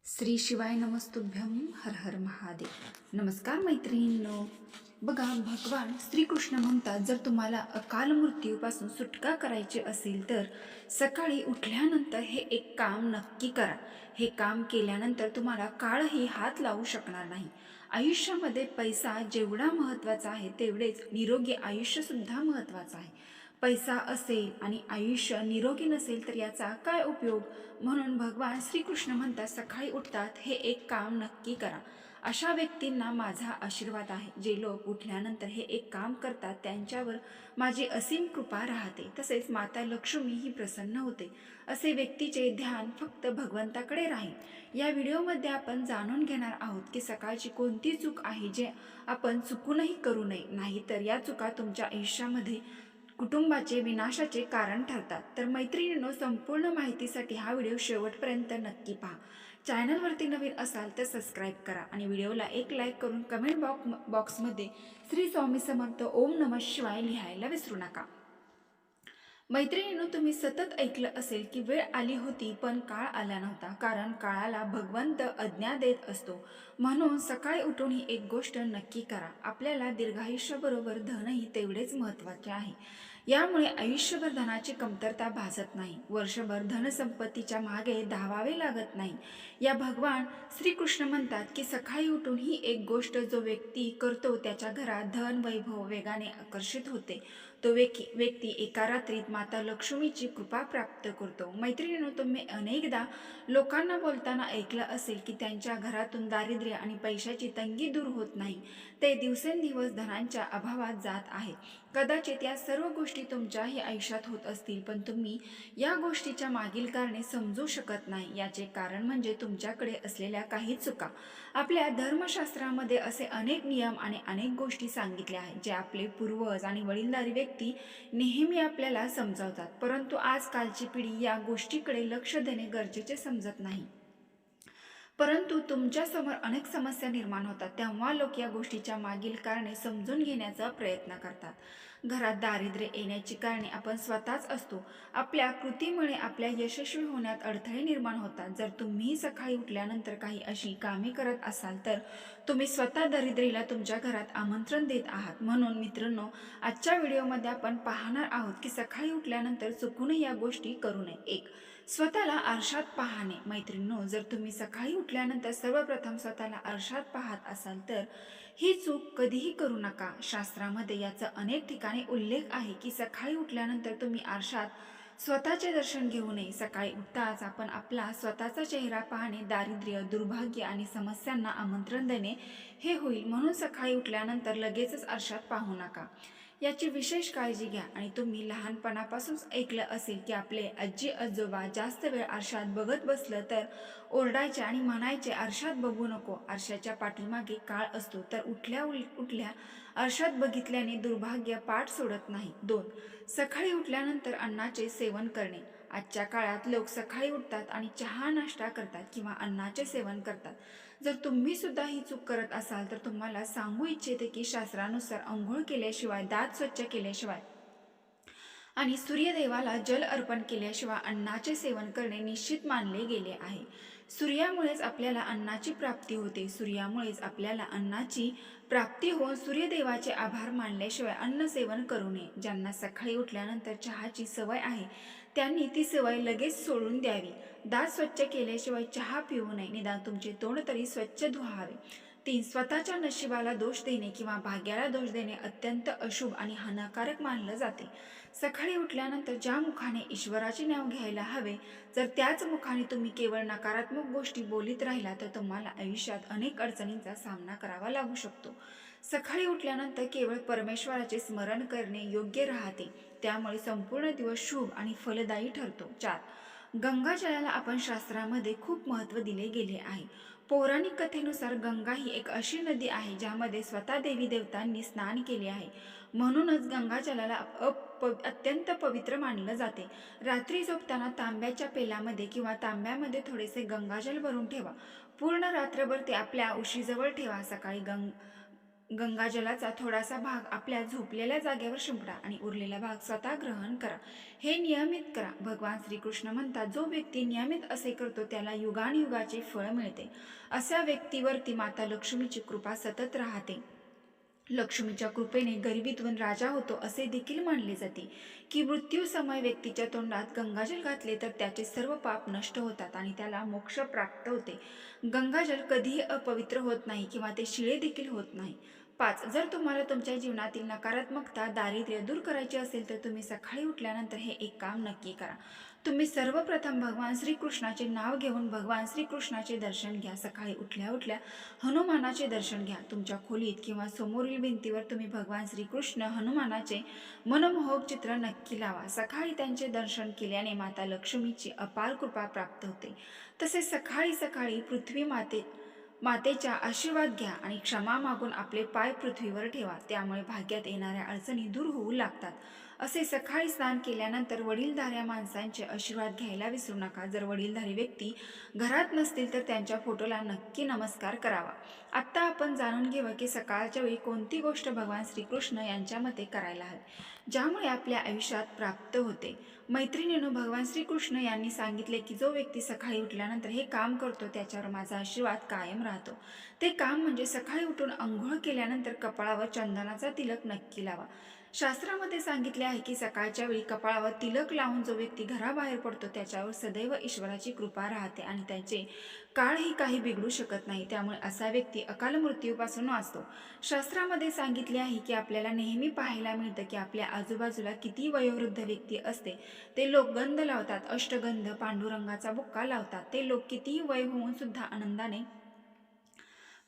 श्री शिवाय नमस्तुभ्यं हर हर महादेव। नमस्कार मैत्रिणींनो, बघा भगवान श्रीकृष्ण म्हणतात, जर तुम्हाला अकाल मृत्यूपासून सुटका करायची असेल तर सकाळी उठल्यानंतर हे एक काम नक्की करा। हे काम केल्यानंतर तुम्हाला काळही हात लावू शकणार नाही। आयुष्यामध्ये पैसा जेवढा महत्त्वाचा आहे तेवढेच निरोगी आयुष्यसुद्धा महत्त्वाचं आहे। पैसा असेल आणि आयुष्य निरोगी नसेल तर याचा काय उपयोग। म्हणून भगवान श्रीकृष्ण म्हणतात, सकाळी उठतात हे एक काम नक्की करा। अशा व्यक्तींना माझा आशीर्वाद आहे। जे लोक उठल्यानंतर हे एक काम करतात त्यांच्यावर माझी असीम कृपा राहते, तसेच माता लक्ष्मी ही प्रसन्न होते। असे व्यक्तीचे ध्यान फक्त भगवंताकडे राहील। या व्हिडिओमध्ये आपण जाणून घेणार आहोत की सकाळची कोणती चूक आहे जे आपण चुकूनही करू नये, नाहीतर या चुका तुमच्या आयुष्यामध्ये कुटुंबाचे विनाशाचे कारण ठरतात। तर मैत्रिणींनो, संपूर्ण माहितीसाठी हा व्हिडिओ शेवटपर्यंत नक्की पहा। चॅनलवरती नवीन असाल तर सबस्क्राईब करा आणि व्हिडिओला एक लाईक करून कमेंट बॉक्समध्ये श्री स्वामी समर्थ ओम नमः शिवाय लिहायला विसरू नका। मैत्रिणींनो, तुम्ही सतत ऐकलं असेल की वेळ आली होती पण काळ आला नव्हता, कारण काळाला भगवंत आज्ञा देत असतो। म्हणून सकाळी उठून ही एक गोष्ट नक्की करा। आपल्याला दीर्घायुष्याबरोबर धनही तेवढेच महत्त्वाचे आहे। यामुळे आयुष्यभर धनाची कमतरता भासत नाही, वर्षभर धनसंपत्तीच्या मागे धावावे लागत नाही। या भगवान श्रीकृष्ण म्हणतात की सकाळी उठून ही एक गोष्ट जो व्यक्ती करतो त्याच्या घरात धन वैभव वेगाने आकर्षित होते। तो व्यक्ती एका रात्रीत माता लक्ष्मीची कृपा प्राप्त करतो। मैत्रिणींनो, तुम्ही अनेकदा लोकांना बोलताना ऐकलं असेल की त्यांच्या घरातून दारिद्र्य आणि पैशाची तंगी दूर होत नाही, ते दिवसेंदिवस धनाच्या अभावात जात आहेत। कदाचित या सर्व गोष्टी तुमच्याही आयुष्यात होत असतील, पण तुम्ही या गोष्टीच्या मागील कारणे समजू शकत नाही। याचे कारण म्हणजे तुमच्याकडे असलेल्या काही चुका। आपल्या धर्मशास्त्रामध्ये असे अनेक नियम आणि अनेक गोष्टी सांगितल्या आहेत जे आपले पूर्वज आणि वडीलधारी व्यक्ती नेहमी आपल्याला समजावतात, परंतु आजकालची पिढी या गोष्टीकडे लक्ष देणे गरजेचे समजत नाही। परंतु तुमच्यासमोर अनेक समस्या निर्माण होतात तेव्हा लोक या गोष्टीच्या मागील कारणे समजून घेण्याचा प्रयत्न करतात। घरात दारिद्र्य येण्याची कारणे आपण स्वतःच असतो। आपल्या कृतीमुळे आपल्या यशस्वी होण्यात अडथळे निर्माण होतात। जर तुम्ही सकाळी उठल्यानंतर काही अशी कामे करत असाल तर तुम्ही स्वतः दारिद्र्याला तुमच्या घरात आमंत्रण देत आहात। म्हणून मित्रांनो, आजच्या व्हिडिओमध्ये आपण पाहणार आहोत की सकाळी उठल्यानंतर चुकूनही या गोष्टी करू नये। 1. स्वतःला आरशात पाहणे। मैत्रिणींनो, जर तुम्ही सकाळी उठल्यानंतर सर्वप्रथम स्वतःला आरशात पाहत असाल तर ही चूक कधीही करू नका। शास्त्रामध्ये याचा अनेक ठिकाणी उल्लेख आहे की सकाळी उठल्यानंतर तुम्ही आरशात स्वतःचे दर्शन घेऊ नये। सकाळी उठताच आपण आपला स्वतःचा चेहरा पाहणे दारिद्र्य, दुर्भाग्य आणि समस्यांना आमंत्रण देणे हे होईल। म्हणून सकाळी उठल्यानंतर लगेचच आरशात पाहू नका, याची विशेष काळजी घ्या। आणि तुम्ही लहानपणापासूनच ऐकलं असेल की आपले आजी आजोबा जास्त वेळ आरशात बघत बसलं तर ओरडायचे आणि म्हणायचे, आरशात बघू नको, आरशाच्या पाठीमागे काळ असतो। तर उठल्या आरशात बघितल्याने दुर्भाग्य पाठ सोडत नाही। 2. सकाळी उठल्यानंतर अन्नाचे सेवन करणे। आजच्या काळात लोक सकाळी उठतात आणि चहा नाश्ता करतात किंवा अन्नाचे सेवन करतात। जर तुम्ही सुद्धा ही चूक करत असाल तर तुम्हाला सांगू इच्छिते की शास्त्रानुसार अंघोळ केल्याशिवाय, दात स्वच्छ केल्याशिवाय आणि सूर्यदेवाला जल अर्पण केल्याशिवाय अन्नाचे सेवन करणे निश्चित मानले गेले आहे। सूर्यामुळेच आपल्याला अन्नाची प्राप्ती होते। सूर्यामुळेच आपल्याला अन्नाची प्राप्ती होऊन सूर्यदेवाचे आभार मानल्याशिवाय अन्न सेवन करू नये। ज्यांना सकाळी उठल्यानंतर चहाची सवय आहे त्यांनी ती सवय लगेच सोडून द्यावी। दात स्वच्छ केल्याशिवाय चहा पिऊ नये, निदान तुमचे तोंड तरी स्वच्छ धुवावे। 3. स्वतःच्या नशिबाला दोष देणे किंवा भाग्याला दोष देणे अत्यंत अशुभ आणि हानिकारक मानलं जाते। सकाळी उठल्यानंतर ज्या मुखाने ईश्वराचे नाव घ्यायला हवे, जर त्याच मुखाने तुम्ही केवळ नकारात्मक गोष्टी बोलीत राहिला तर तुम्हाला आयुष्यात अनेक अडचणींचा सामना करावा लागू शकतो। सकाळी उठल्यानंतर केवळ परमेश्वराचे स्मरण करणे योग्य राहते, त्यामुळे संपूर्ण दिवस शुभ आणि फलदायी ठरतो। 4. गंगाजलाला आपण शास्त्रामध्ये खूप महत्त्व दिले गेले आहे। पौराणिक कथेनुसार गंगा ही एक अशी नदी आहे ज्यामध्ये स्वतः देवी देवतांनी स्नान केले आहे। म्हणूनच गंगाजलाला अत्यंत पवित्र मानलं जाते। रात्री झोपताना तांब्याच्या पेल्यामध्ये किंवा तांब्यामध्ये थोडेसे गंगाजल भरून ठेवा। पूर्ण रात्रभर ते आपल्या उशीजवळ ठेवा। सकाळी गंगाजलाचा थोडासा भाग आपल्या झोपलेल्या जागेवर शिंपडा आणि उरलेला भाग स्वतः ग्रहण करा. हे नियमित करा. भगवान श्रीकृष्ण म्हणतात, जो व्यक्ती नियमित असे करतो त्याला युगानयुगाचे फळ मिळते. अशा व्यक्तीवरती माता लक्ष्मीची कृपा सतत राहते. लक्ष्मीच्या कृपेने गरिबीतून राजा होतो असे देखील मानले जाते की मृत्यूसमय व्यक्तीच्या तोंडात गंगाजल घातले तर त्याचे सर्व पाप नष्ट होतात आणि त्याला मोक्ष प्राप्त होते. गंगाजल कधीही अपवित्र होत नाही किंवा ते शिळे देखील होत नाही. 5. जर तुम्हाला तुमच्या जीवनातील नकारात्मकता, दारिद्र्य दूर करायचे असेल तर तुम्ही सकाळी उठल्यानंतर हे एक काम नक्की करा. तुम्ही सर्वप्रथम भगवान श्रीकृष्णाचे नाव घेऊन भगवान श्रीकृष्णाचे दर्शन घ्या. सकाळी उठल्या उठल्या हनुमानाचे दर्शन घ्या. तुमच्या खोलीत किंवा समोरील भिंतीवर तुम्ही भगवान श्रीकृष्ण हनुमानाचे मनमोहक चित्र नक्की लावा. सकाळी त्यांचे दर्शन केल्याने माता लक्ष्मीची अपार कृपा प्राप्त होते. तसेच सकाळी सकाळी पृथ्वी मातेच्या आशीर्वाद घ्या आणि क्षमा मागून आपले पाय पृथ्वीवर ठेवा. त्यामुळे भाग्यात येणाऱ्या अडचणी दूर होऊ लागतात. असे सकाळी स्नान केल्यानंतर वडीलधाऱ्या माणसांचे आशीर्वाद घ्यायला विसरू नका. जर वडीलधारी व्यक्ती घरात नसतील तर त्यांच्या फोटोला नक्की नमस्कार करावा. आत्ता आपण जाणून घेऊ की सकाळच्या वेळी कोणती गोष्ट भगवान श्रीकृष्ण यांच्या मते करायला हवी, ज्यामुळे आपल्या आयुष्यात प्राप्त होते. मैत्रिणींनो, भगवान श्रीकृष्ण यांनी सांगितले की जो व्यक्ती सकाळी उठल्यानंतर हे काम करतो त्याच्यावर माझा आशीर्वाद कायम राहतो. ते काम म्हणजे सकाळी उठून अंघोळ केल्यानंतर कपाळावर चंदनाचा तिलक नक्की लावा. शास्त्रामध्ये सांगितले आहे की सकाळच्या वेळी कपाळावर तिलक लावून जो व्यक्ती घराबाहेर पडतो त्याच्यावर सदैव ईश्वराची कृपा राहते आणि त्याचे काळही काही बिघडू शकत नाही. त्यामुळे असा व्यक्ती अकाल मृत्यूपासून वाचतो. शास्त्रामध्ये सांगितले आहे की आपल्याला नेहमी पाहायला मिळतं की आपल्या आजूबाजूला किती वयोवृद्ध व्यक्ती असते. ते लोक गंध लावतात, अष्टगंध, पांडुरंगाचा बुक्का लावतात. ते लोक कितीही वय होऊन सुद्धा आनंदाने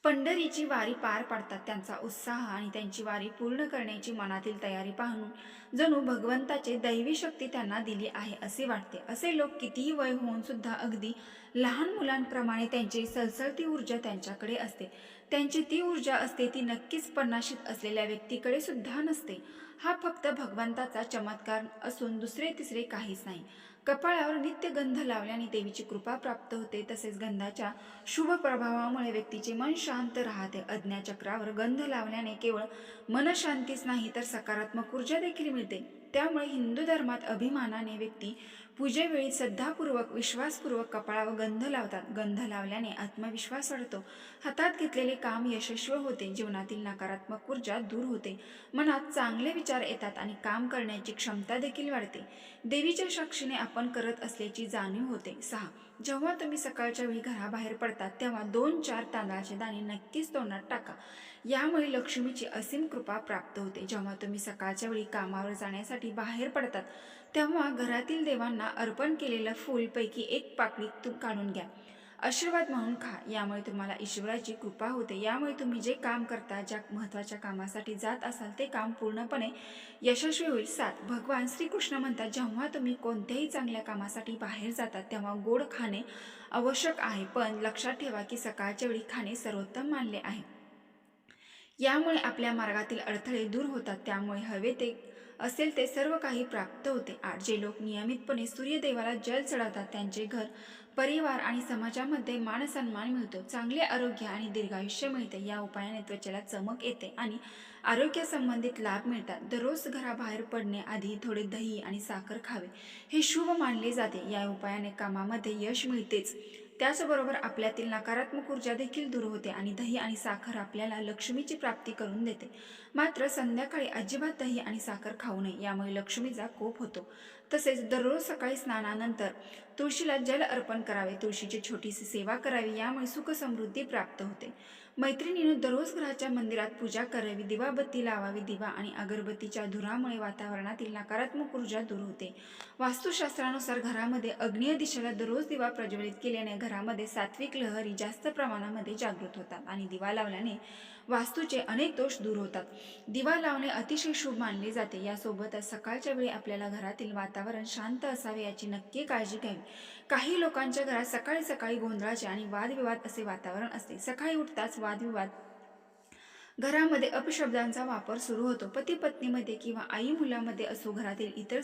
पंढरीची वारी पार पाडतात. त्यांचा उत्साह आणि त्यांची वारी पूर्ण करण्याची मनातील तयारी पाहून जणू भगवंताची दैवी शक्ती त्यांना दिली आहे असे वाटते. असे लोक कितीही वय होऊन सुद्धा अगदी लहान मुलांप्रमाणे त्यांची सळसळती ऊर्जा त्यांच्याकडे असते. त्यांची ती ऊर्जा असते ती नक्कीच पन्नाशीत असलेल्या व्यक्तीकडे सुद्धा नसते. हा फक्त भगवंताचा चमत्कार असून दुसरे तिसरे काहीच नाही. कपाळावर नित्य गंध लावल्याने देवीची कृपा प्राप्त होते. तसेच गंधाच्या शुभ प्रभावामुळे व्यक्तीचे मन शांत राहते. अज्ञाचक्रावर गंध लावल्याने केवळ मनशांतीच नाही तर सकारात्मक ऊर्जा देखील मिळते. त्यामुळे हिंदू धर्मात अभिमानाने व्यक्ती पूजेवेळी श्रद्धापूर्वक विश्वासपूर्वक कपाळावर गंध लावतात. गंध लावल्याने आत्मविश्वास वाढतो, हातात घेतलेले काम यशस्वी होते, जीवनातील नकारात्मक ऊर्जा दूर होते, मनात चांगले विचार येतात आणि काम करण्याची क्षमता देखील वाढते. देवीच्या साक्षीने आपण करत असल्याची जाणीव होते. 6. जेव्हा तुम्ही सकाळच्या वेळी घराबाहेर पडतात तेव्हा 2-4 तांदळाचे दाणे नक्कीच तोंडात टाका. यामुळे लक्ष्मीची असीम कृपा प्राप्त होते. जेव्हा तुम्ही सकाळच्या वेळी कामावर जाण्यासाठी बाहेर पडतात तेव्हा घरातील देवांना अर्पण केलेलं फूल पैकी एक पाकळी काढून घ्या. आशीर्वाद म्हणून खा. यामुळे तुम्हाला ईश्वराची कृपा होते. यामुळे तुम्ही जे काम करता, ज्या महत्त्वाच्या कामासाठी जात असाल ते काम पूर्णपणे यशस्वी होईल. 7. भगवान श्रीकृष्ण म्हणतात, जेव्हा तुम्ही कोणत्याही चांगल्या कामासाठी बाहेर जातात तेव्हा गोड खाणे आवश्यक आहे, पण लक्षात ठेवा की सकाळच्या वेळी खाणे सर्वोत्तम मानले आहे. यामुळे आपल्या मार्गातील अडथळे दूर होतात. त्यामुळे हवे ते असेल ते सर्व काही प्राप्त होते. 8. जे लोक नियमितपणे सूर्यदेवाला जल चढवतात त्यांचे घर, परिवार आणि समाजामध्ये मानसन्मान मिळतो, चांगले आरोग्य आणि दीर्घायुष्य मिळते. या उपायाने त्वचेला चमक येते आणि आरोग्यासंबंधित लाभ मिळतात. दररोज घराबाहेर पडण्याआधी थोडे दही आणि साखर खावे हे शुभ मानले जाते. या उपायाने कामामध्ये यश मिळतेच, त्याचबरोबर आपल्यातील नकारात्मक ऊर्जा देखील दूर होते आणि दही आणि साखर आपल्याला लक्ष्मीची प्राप्ती करून देते. मात्र संध्याकाळी अजिबात दही आणि साखर खाऊ नये, यामुळे लक्ष्मीचा कोप होतो. तसेच दररोज सकाळी स्नानानंतर तुळशीला जल अर्पण करावे, तुळशीची छोटीशी सेवा करावी, यामुळे सुख समृद्धी प्राप्त होते. मैत्रिणींनो, दररोज घराच्या मंदिरात पूजा करावी, दिवाबत्ती लावावी. दिवा आणि अगरबत्तीच्या धुरामुळे वातावरणातील नकारात्मक ऊर्जा दूर होते. वास्तुशास्त्रानुसार घरामध्ये आग्नेय दिशेला दररोज दिवा प्रज्वलित केल्याने घरामध्ये सात्विक लहरी जास्त प्रमाणामध्ये जागृत होतात आणि दिवा लावल्याने वास्तूचे अनेक दोष दूर होतात. दिवा लावणे अतिशय शुभ मानले जाते. यासोबतच सकाळच्या वेळी आपल्याला घरातील वातावरण शांत असावे याची नक्की काळजी घ्यावी. काही लोकांच्या घरात सकाळी सकाळी गोंधळाचे आणि वादविवाद असे वातावरण असते. सकाळी उठताच वादविवाद घरामध्ये अपशब्दांचा वापर सुरू होतो. पती पत्नीमध्ये किंवा आई मुलामध्ये असो, घरातील इतर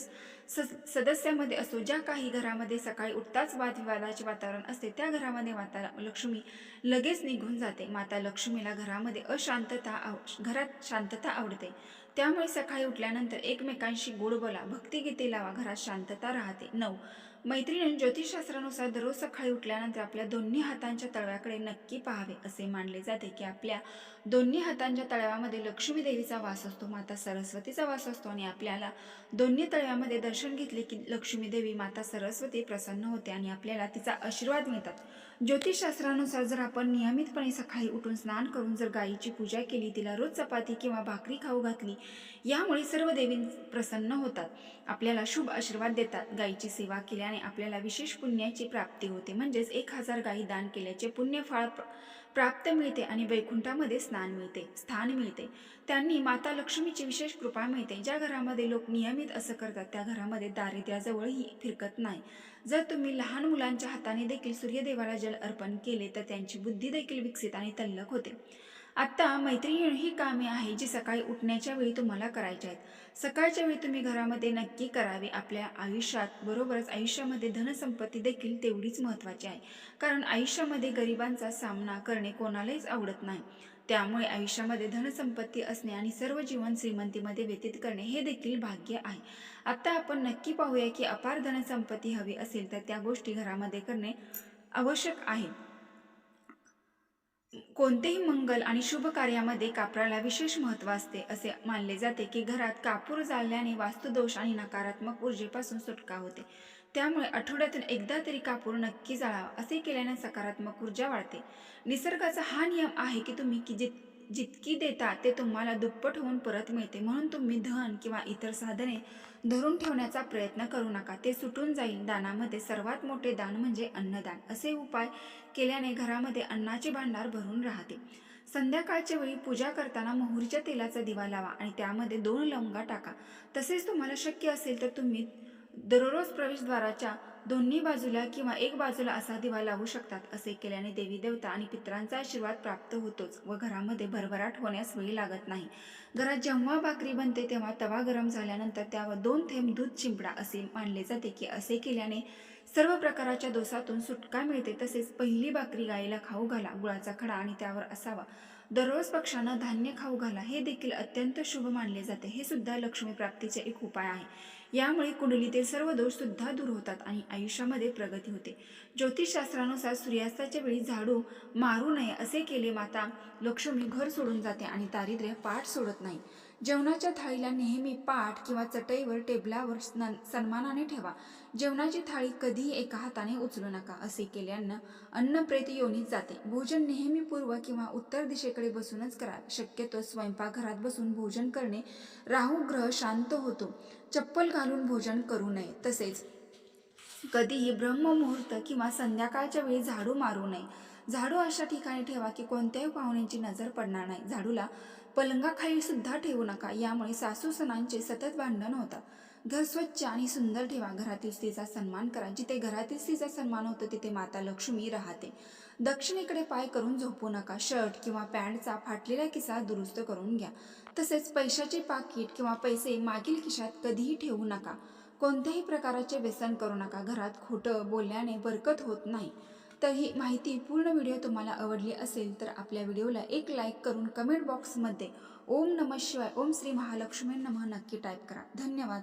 सदस्यामध्ये असो, ज्या काही घरामध्ये सकाळी उठताच वादविवादाचे वातावरण असते, त्या घरामध्ये माता लक्ष्मी लगेच निघून जाते. माता लक्ष्मीला घरात शांतता आवडते. त्यामुळे सकाळी उठल्यानंतर एकमेकांशी गोड बोला, भक्तिगीते लावा, घरात शांतता राहते. 9. मैत्रिणी, ज्योतिषशास्त्रानुसार दररोज सकाळी उठल्यानंतर आपल्या दोन्ही हातांच्या तळव्याकडे नक्की पाहावे. असे मानले जाते की आपल्या दोन्ही हातांच्या तळव्यामध्ये लक्ष्मी देवीचा वास असतो, माता सरस्वतीचा वास असतो आणि आपल्याला दोन्ही तळव्यामध्ये दर्शन घेतले की लक्ष्मी देवी, माता सरस्वती प्रसन्न होते आणि आपल्याला तिचा आशीर्वाद मिळतात. ज्योतिषशास्त्रानुसार जर आपण नियमितपणे सकाळी उठून स्नान करून जर गायीची पूजा केली, तिला रोज चपाती किंवा भाकरी खाऊ घातली, यामुळे सर्व देवी प्रसन्न होतात, आपल्याला शुभ आशीर्वाद देतात. गायीची सेवा केल्याने आपल्याला विशेष पुण्याची प्राप्ती होते, म्हणजेच 1000 गायी दान केल्याचे पुण्यफळ प्राप्त मिळते आणि वैकुंठामध्ये स्थान मिळते. त्यांनी माता लक्ष्मीची विशेष कृपा मिळते. ज्या घरामध्ये लोक नियमित असं करतात, त्या घरामध्ये दारिद्र्याजवळही फिरकत नाही. जर तुम्ही लहान मुलांच्या हाताने देखील सूर्यदेवाला जल अर्पण केले तर त्यांची बुद्धी देखील विकसित आणि तल्लख होते. आता मैत्रिणी, ही कामे आहे जी सकाळी उठण्याच्या वेळी तुम्हाला करायची आहेत. सकाळच्या वेळी तुम्ही घरामध्ये नक्की करावी. आपल्या आयुष्यात बरोबरच आयुष्यामध्ये धनसंपत्ती देखील तेवढीच महत्त्वाची आहे, कारण आयुष्यामध्ये गरिबांचा सामना करणे कोणालाच आवडत नाही. त्यामुळे आयुष्यामध्ये धनसंपत्ती असणे आणि सर्व जीवन श्रीमंतीमध्ये व्यतीत करणे हे देखील भाग्य आहे. आता आपण नक्की पाहूया की अपार धनसंपत्ती हवी असेल तर त्या गोष्टी घरामध्ये करणे आवश्यक आहे. कोणतेही मंगल आणि शुभ कार्यामध्ये कापराला विशेष महत्त्व असते. असे मानले जाते की घरात कापूर जाळल्याने वास्तुदोष आणि नकारात्मक ऊर्जेपासून सुटका होते. त्यामुळे आठवड्यातून एकदा तरी कापूर नक्की जाळावा. असे केल्याने सकारात्मक ऊर्जा वाढते. निसर्गाचा हा नियम आहे की तुम्ही जितकी देता ते तुम्हाला दुप्पट होऊन परत मिळते. म्हणून तुम्ही धन किंवा इतर साधने धरून ठेवण्याचा प्रयत्न करू नका, ते सुटून जाईल. दानामध्ये सर्वात मोठे दान म्हणजे अन्नदान. असे उपाय केल्याने घरामध्ये अन्नाचे भांडार भरून राहते. संध्याकाळच्या वेळी पूजा करताना मोहरीच्या तेलाचा दिवा लावा आणि त्यामध्ये 2 लवंगा टाका. तसेच तुम्हाला शक्य असेल तर तुम्ही दररोज प्रवेशद्वाराच्या दोन्ही बाजूला किंवा एक बाजूला असा दिवा लावू शकतात. असे केल्याने देवी देवता आणि पितरांचा आशीर्वाद प्राप्त होतोच व घरामध्ये भरभराट होण्यास वेळ लागत नाही. घरात जेव्हा भाकरी बनते तेव्हा तवा गरम झाल्यानंतर त्यावर 2 थेंब दूध शिंपडा. असे मानले जाते की असे केल्याने सर्व प्रकारच्या दोषातून सुटका मिळते. तसेच पहिली भाकरी गायीला खाऊ घाला, गुळाचा खडा आणि त्यावर असावा. दररोज पक्ष्यांना धान्य खाऊ घाला, हे देखील अत्यंत शुभ मानले जाते. हे सुद्धा लक्ष्मी प्राप्तीचे एक उपाय आहे. यामुळे कुंडलीतील सर्व दोष सुद्धा दूर होतात आणि आयुष्यामध्ये प्रगती होते. ज्योतिषशास्त्रानुसार सूर्यास्ताच्या वेळी झाडू मारू नये. असे केले माता लक्ष्मी घर सोडून जाते आणि दारिद्र्य पाठ सोडत नाही. जेवणाच्या थाळीला नेहमी पाठ किंवा चटईवर टेबलावर सन्मानाने ठेवा. जेवणाची थाळी कधीही एका हाताने उचलू नका. असे केल्यानं अन्न प्रेत योनीत जाते. भोजन नेहमी पूर्व किंवा उत्तर दिशेकडे बसूनच करा. शक्यतो स्वयंपाकघरात बसून भोजन करणे राहू ग्रह शांत होतो. चप्पल घालून भोजन करू नये. तसेच कधीही ब्रह्ममुहूर्त किंवा संध्याकाळच्या वेळी झाडू मारू नये. झाडू अशा ठिकाणी ठेवा की कोणत्याही पाहुण्यांची नजर पडणार नाही. झाडूला पलंगाखाली सुद्धा ठेवू नका, यामुळे सासू सुनांचे सतत भांडण होतात. घर स्वच्छ आणि सुंदर ठेवा. घरातील स्त्रीचा सन्मान करा. जिथे घरातील स्त्रीचा सन्मान होतो तिथे माता लक्ष्मी राहते. दक्षिणेकडे पाय करून झोपू नका. शर्ट किंवा पॅन्टचा फाटलेला किस्सा दुरुस्त करून घ्या. तसेच पैशाचे पाकिट किंवा पैसे मागील खिशात कधीही ठेवू नका. कोणत्याही प्रकारचे व्यसन करू नका. घरात खोटं बोलल्याने बरकत होत नाही. तर ही माहिती पूर्ण व्हिडिओ तुम्हाला आवडली असेल तर आपल्या व्हिडिओला एक लाईक करून कमेंट बॉक्समध्ये ओम नमः शिवाय, ओम श्री महालक्ष्मी नमः नक्की टाईप करा. धन्यवाद.